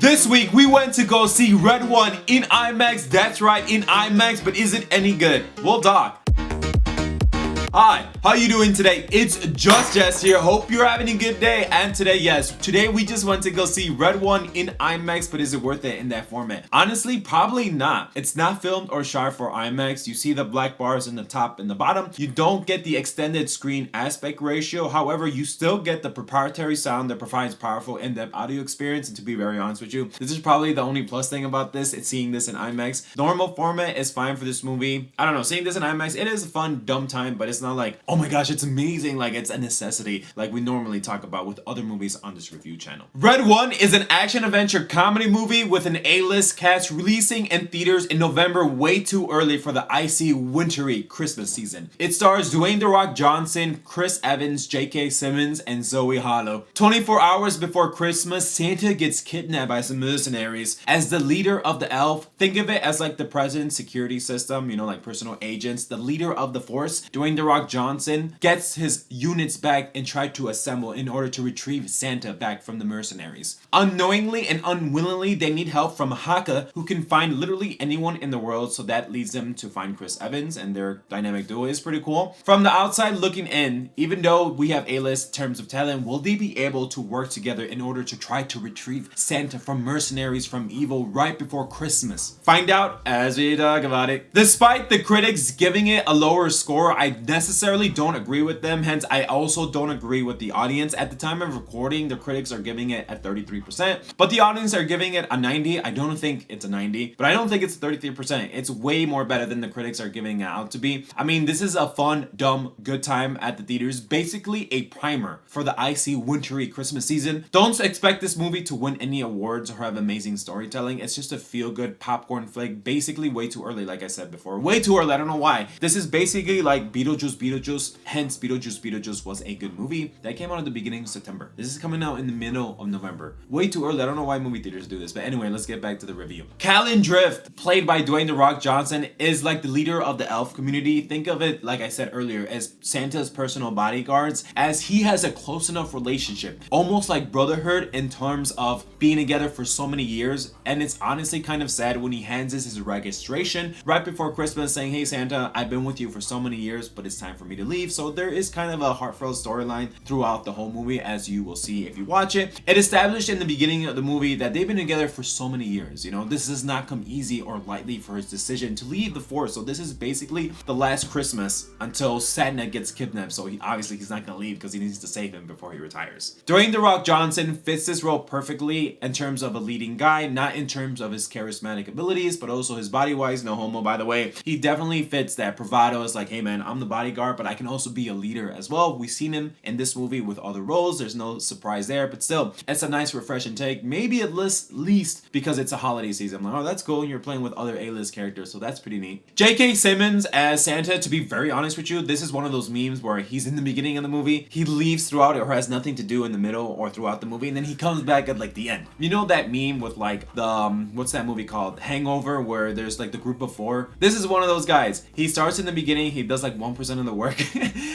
This week we went to go see Red One in IMAX. That's right, in IMAX, but is it any good? We'll talk. Hi, how you doing today? It's Just Jess here. Hope you're having a good day. And today we just went to go see Red One in IMAX, but is it worth it in that format? Honestly, probably not. It's not filmed or shot for IMAX. You see the black bars in the top and the bottom. You don't get the extended screen aspect ratio. However, you still get the proprietary sound that provides powerful in-depth audio experience. And to be very honest with you, this is probably the only plus thing about this. It's seeing this in IMAX. Normal format is fine for this movie. I don't know, seeing this in IMAX, it is a fun, dumb time, but it's not like, oh my gosh, it's amazing, like it's a necessity like we normally talk about with other movies on this review channel. Red One is an action-adventure comedy movie with an A-list cast releasing in theaters in November, way too early for the icy, wintry Christmas season. It stars Dwayne "The Rock" Johnson, Chris Evans, J.K. Simmons, and Zoe Hollow. 24 hours before Christmas, Santa gets kidnapped by some mercenaries. As the leader of the elf, think of it as like the president's security system, you know, like personal agents. The leader of the force, Dwayne "The Rock" Johnson, gets his units back and tried to assemble in order to retrieve Santa back from the mercenaries. Unknowingly and unwillingly, they need help from Haka, who can find literally anyone in the world, so that leads them to find Chris Evans, and their dynamic duo is pretty cool. From the outside looking in, even though we have A-list terms of talent, will they be able to work together in order to try to retrieve Santa from mercenaries from evil right before Christmas? Find out as we talk about it. Despite the critics giving it a lower score, I necessarily don't agree with them. Hence, I also don't agree with the audience. At the time of recording, the critics are giving it at 33%, but the audience are giving it a 90. I don't think it's a 90, but I don't think it's 33%. It's way more better than the critics are giving it out to be. I mean, this is a fun, dumb, good time at the theaters. Basically a primer for the icy, wintry Christmas season. Don't expect this movie to win any awards or have amazing storytelling. It's just a feel-good popcorn flick. Basically way too early, like I said before. Way too early. I don't know why. This is basically like Beetlejuice. Hence, Beetlejuice was a good movie that came out at the beginning of September. This is coming out in the middle of November. Way too early. I don't know why movie theaters do this, but anyway, let's get back to the review. Callan Drift, played by Dwayne "The Rock" Johnson, is like the leader of the elf community. Think of it, like I said earlier, as Santa's personal bodyguards, as he has a close enough relationship, almost like brotherhood in terms of being together for so many years. And it's honestly kind of sad when he hands us his registration right before Christmas saying, hey Santa, I've been with you for so many years, but it's time for me to leave. So there is kind of a heartfelt storyline throughout the whole movie, as you will see if you watch it. It established in the beginning of the movie that they've been together for so many years. You know, this does not come easy or lightly for his decision to leave the force. So this is basically the last Christmas until Santa gets kidnapped. So obviously he's not gonna leave because he needs to save him before he retires. Dwayne "The Rock" Johnson fits this role perfectly in terms of a leading guy, not in terms of his charismatic abilities, but also his body wise. No homo, by the way. He definitely fits that bravado. It's like, hey man, I'm the bodyguard, but I can also be a leader as well. We've seen him in this movie with other roles. There's no surprise there, but still, it's a nice refreshing take. Maybe at least because it's a holiday season. I'm like, oh, that's cool. You're playing with other A-list characters, so that's pretty neat. J.K. Simmons as Santa, to be very honest with you, this is one of those memes where he's in the beginning of the movie, he leaves throughout it or has nothing to do in the middle or throughout the movie, and then he comes back at like the end. You know that meme with like the, what's that movie called? Hangover, where there's like the group of four? This is one of those guys. He starts in the beginning, he does like 1% of the work,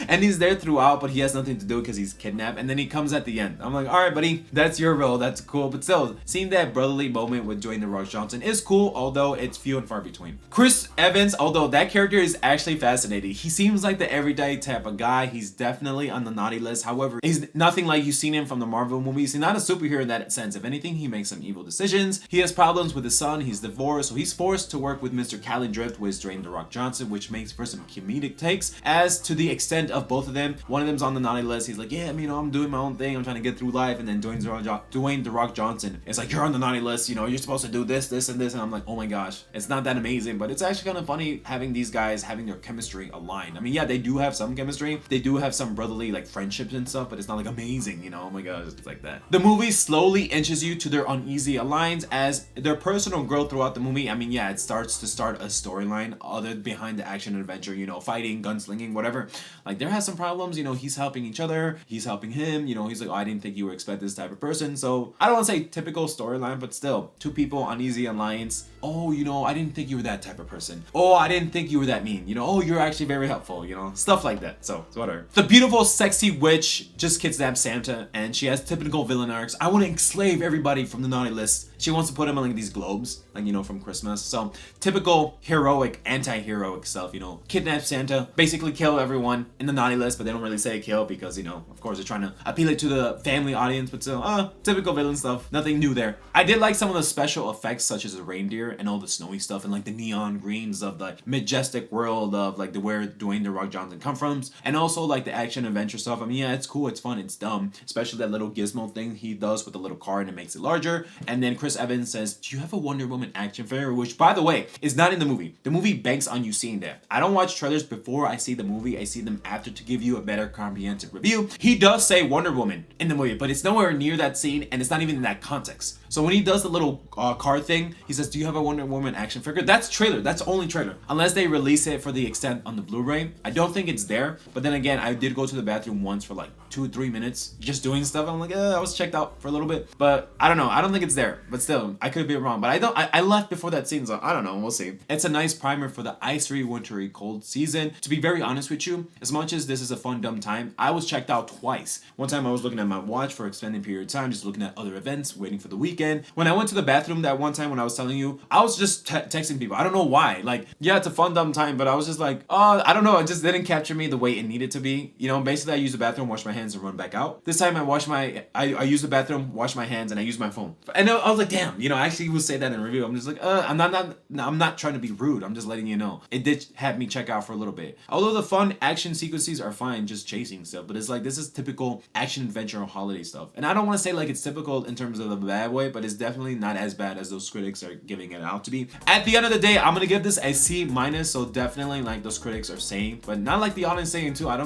and he's there throughout, but he has nothing to do because he's kidnapped, and then he comes at the end. I'm like, alright buddy, that's your role, that's cool, but still, seeing that brotherly moment with Dwayne "The Rock" Johnson is cool, although it's few and far between. Chris Evans, although that character is actually fascinating. He seems like the everyday type of guy. He's definitely on the naughty list. However, he's nothing like you've seen him from the Marvel movies. He's not a superhero in that sense. If anything, he makes some evil decisions. He has problems with his son. He's divorced, so he's forced to work with Mr. Callan Drift, with Dwayne "The Rock" Johnson, which makes for some comedic takes. As to the extent of both of them, one of them's on the naughty list. He's like, yeah, you know, I'm doing my own thing. I'm trying to get through life. And then Dwayne "The Rock" Johnson is like, you're on the naughty list. You know, you're supposed to do this, this, and this. And I'm like, oh my gosh, it's not that amazing, but it's actually kind of funny having these guys having their chemistry aligned. I mean, yeah, they do have some chemistry. They do have some brotherly like friendships and stuff, but it's not like amazing, you know? Oh my gosh, it's like that. The movie slowly inches you to their uneasy alliance as their personal growth throughout the movie. I mean, yeah, it starts to start a storyline other behind the action adventure, you know, fighting, gunslinging, flinging, whatever. Like there has some problems, you know, he's helping each other, he's helping him, you know, he's like, oh, I didn't think you would expect this type of person. So I don't want to say typical storyline, but still, two people, uneasy alliance. Oh, you know, I didn't think you were that type of person. Oh, I didn't think you were that mean. You know, oh, you're actually very helpful, you know, stuff like that. So whatever. The beautiful, sexy witch just kidnaps Santa, and she has typical villain arcs. I want to enslave everybody from the naughty list. She wants to put him on like these globes, like, you know, from Christmas. So typical heroic, anti-heroic stuff, you know, kidnap Santa, basically kill everyone in the naughty list, but they don't really say kill because, you know, of course they're trying to appeal it to the family audience, but still, typical villain stuff. Nothing new there. I did like some of the special effects, such as the reindeer and all the snowy stuff and like the neon greens of the majestic world of like where Dwayne The Rock Johnson come from, and also like the action adventure stuff. I mean, yeah, it's cool, it's fun, it's dumb, especially that little gizmo thing he does with the little car and it makes it larger. And then Chris Evans says, do you have a Wonder Woman action figure? Which, by the way, is not in the movie. The movie banks on you seeing that. I don't watch trailers before I see the movie. I see them after to give you a better comprehensive review. He does say Wonder Woman in the movie, but it's nowhere near that scene and it's not even in that context. So when he does the little car thing, he says, do you have a Wonder Woman action figure? That's trailer. That's only trailer. Unless they release it for the extent on the Blu-ray. I don't think it's there. But then again, I did go to the bathroom once for like 2 or 3 minutes just doing stuff. I'm like, I was checked out for a little bit. But I don't know. I don't think it's there. But still, I could be wrong. But I left before that scene, so I don't know. We'll see. It's a nice primer for the icery, wintry, cold season. To be very honest with you, as much as this is a fun, dumb time, I was checked out twice. One time I was looking at my watch for extended period of time, just looking at other events, waiting for the weekend. When I went to the bathroom that one time when I was telling you, I was just texting people. I don't know why. Like, yeah, it's a fun, dumb time, but I was just like, I don't know. It just didn't capture me the way it needed to be. You know, basically I use the bathroom, wash my hands, and run back out. This time I use the bathroom, wash my hands, and I use my phone. And I was like, damn, you know, I actually will say that in a review. I'm just like, I'm not trying to be rude. I'm just letting you know. It did have me check out for a little bit. Although the fun action sequences are fine, just chasing stuff, but it's like, this is typical action adventure or holiday stuff. And I don't want to say like it's typical in terms of the bad way, but it's definitely not as bad as those critics are giving it out to be. At the end of the day, I'm gonna give this a C-, so definitely like those critics are saying, but not like the audience saying too. I'm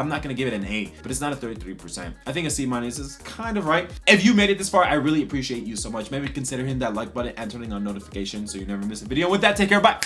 not gonna give it an A, but it's not a 33%. I think a C- is kind of right. If you made it this far, I really appreciate you so much. Maybe consider hitting that like button and turning on notifications so you never miss a video. With that, take care, bye.